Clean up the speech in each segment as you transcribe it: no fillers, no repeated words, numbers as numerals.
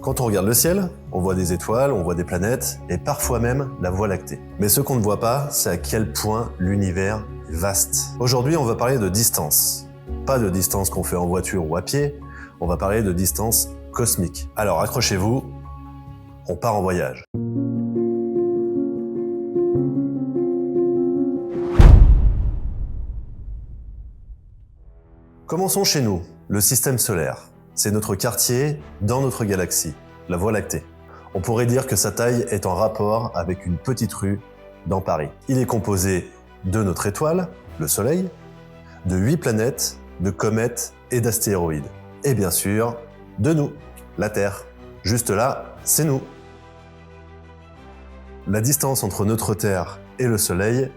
Quand on regarde le ciel, on voit des étoiles, on voit des planètes, et parfois même la Voie lactée. Mais ce qu'on ne voit pas, c'est à quel point l'univers est vaste. Aujourd'hui, on va parler de distance. Pas de distance qu'on fait en voiture ou à pied, on va parler de distance cosmique. Alors accrochez-vous, on part en voyage. Commençons chez nous, le système solaire. C'est notre quartier dans notre galaxie, la Voie lactée. On pourrait dire que sa taille est en rapport avec une petite rue dans Paris. Il est composé de notre étoile, le Soleil, de 8 planètes, de comètes et d'astéroïdes. Et bien sûr, de nous, la Terre. Juste là, c'est nous. La distance entre notre Terre et le Soleil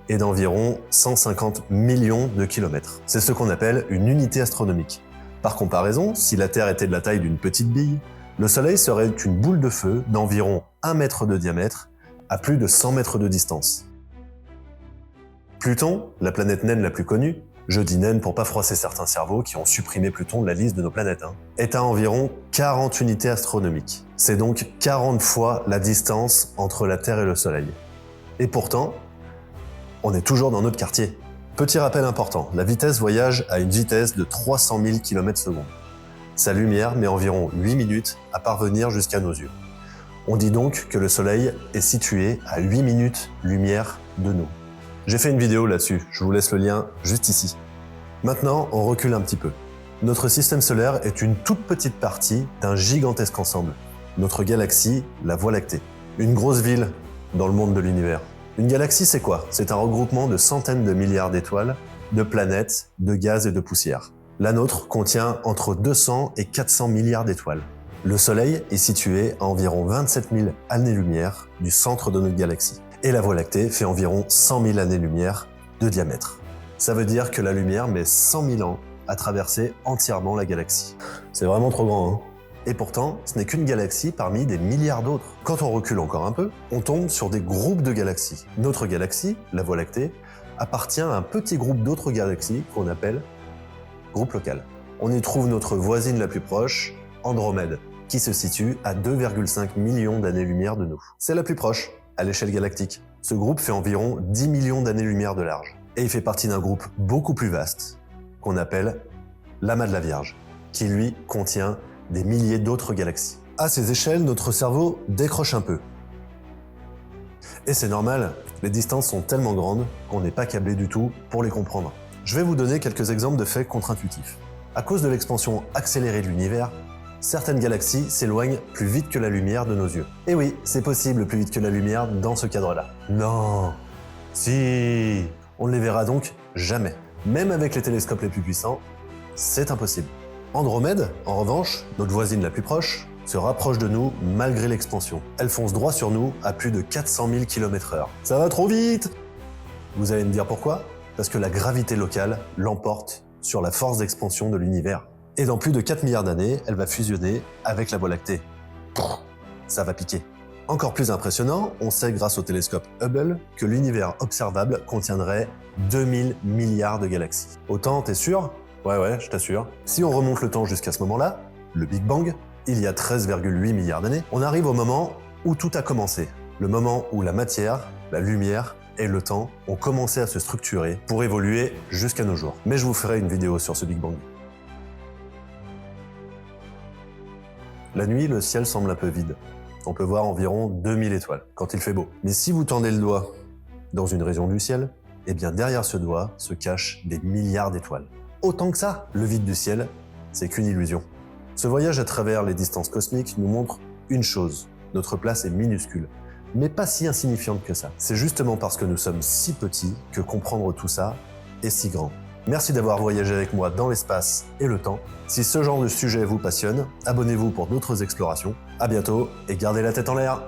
est d'environ 150 millions de kilomètres. C'est ce qu'on appelle une unité astronomique. Par comparaison, si la Terre était de la taille d'une petite bille, le Soleil serait une boule de feu d'environ 1 mètre de diamètre à plus de 100 mètres de distance. Pluton, la planète naine la plus connue, je dis naine pour pas froisser certains cerveaux qui ont supprimé Pluton de la liste de nos planètes, est à environ 40 unités astronomiques. C'est donc 40 fois la distance entre la Terre et le Soleil. Et pourtant, on est toujours dans notre quartier. Petit rappel important, la vitesse voyage à une vitesse de 300 000 km/s. Sa lumière met environ 8 minutes à parvenir jusqu'à nos yeux. On dit donc que le Soleil est situé à 8 minutes lumière de nous. J'ai fait une vidéo là-dessus, je vous laisse le lien juste ici. Maintenant, on recule un petit peu. Notre système solaire est une toute petite partie d'un gigantesque ensemble. Notre galaxie, la Voie lactée. Une grosse ville dans le monde de l'univers. Une galaxie, c'est quoi? C'est un regroupement de centaines de milliards d'étoiles, de planètes, de gaz et de poussière. La nôtre contient entre 200 et 400 milliards d'étoiles. Le Soleil est situé à environ 27 000 années-lumière du centre de notre galaxie. Et la Voie lactée fait environ 100 000 années-lumière de diamètre. Ça veut dire que la lumière met 100 000 ans à traverser entièrement la galaxie. C'est vraiment trop grand, Et pourtant, ce n'est qu'une galaxie parmi des milliards d'autres. Quand on recule encore un peu, on tombe sur des groupes de galaxies. Notre galaxie, la Voie lactée, appartient à un petit groupe d'autres galaxies qu'on appelle groupe local. On y trouve notre voisine la plus proche, Andromède, qui se situe à 2,5 millions d'années-lumière de nous. C'est la plus proche, à l'échelle galactique. Ce groupe fait environ 10 millions d'années-lumière de large. Et il fait partie d'un groupe beaucoup plus vaste, qu'on appelle l'amas de la Vierge, qui lui contient des milliers d'autres galaxies. À ces échelles, notre cerveau décroche un peu. Et c'est normal, les distances sont tellement grandes qu'on n'est pas câblé du tout pour les comprendre. Je vais vous donner quelques exemples de faits contre-intuitifs. À cause de l'expansion accélérée de l'univers, certaines galaxies s'éloignent plus vite que la lumière de nos yeux. Et oui, c'est possible plus vite que la lumière dans ce cadre-là. Non, si, on ne les verra donc jamais. Même avec les télescopes les plus puissants, c'est impossible. Andromède, en revanche, notre voisine la plus proche, se rapproche de nous malgré l'expansion. Elle fonce droit sur nous à plus de 400 000 km/h. Ça va trop vite! Vous allez me dire pourquoi? Parce que la gravité locale l'emporte sur la force d'expansion de l'univers. Et dans plus de 4 milliards d'années, elle va fusionner avec la Voie lactée. Ça va piquer. Encore plus impressionnant, on sait grâce au télescope Hubble que l'univers observable contiendrait 2000 milliards de galaxies. Autant, t'es sûr? Ouais, je t'assure. Si on remonte le temps jusqu'à ce moment-là, le Big Bang, il y a 13,8 milliards d'années, on arrive au moment où tout a commencé. Le moment où la matière, la lumière et le temps ont commencé à se structurer pour évoluer jusqu'à nos jours. Mais je vous ferai une vidéo sur ce Big Bang. La nuit, le ciel semble un peu vide. On peut voir environ 2000 étoiles quand il fait beau. Mais si vous tendez le doigt dans une région du ciel, eh bien derrière ce doigt se cachent des milliards d'étoiles. Autant que ça, le vide du ciel, c'est qu'une illusion. Ce voyage à travers les distances cosmiques nous montre une chose, notre place est minuscule, mais pas si insignifiante que ça. C'est justement parce que nous sommes si petits que comprendre tout ça est si grand. Merci d'avoir voyagé avec moi dans l'espace et le temps. Si ce genre de sujet vous passionne, abonnez-vous pour d'autres explorations. À bientôt et gardez la tête en l'air!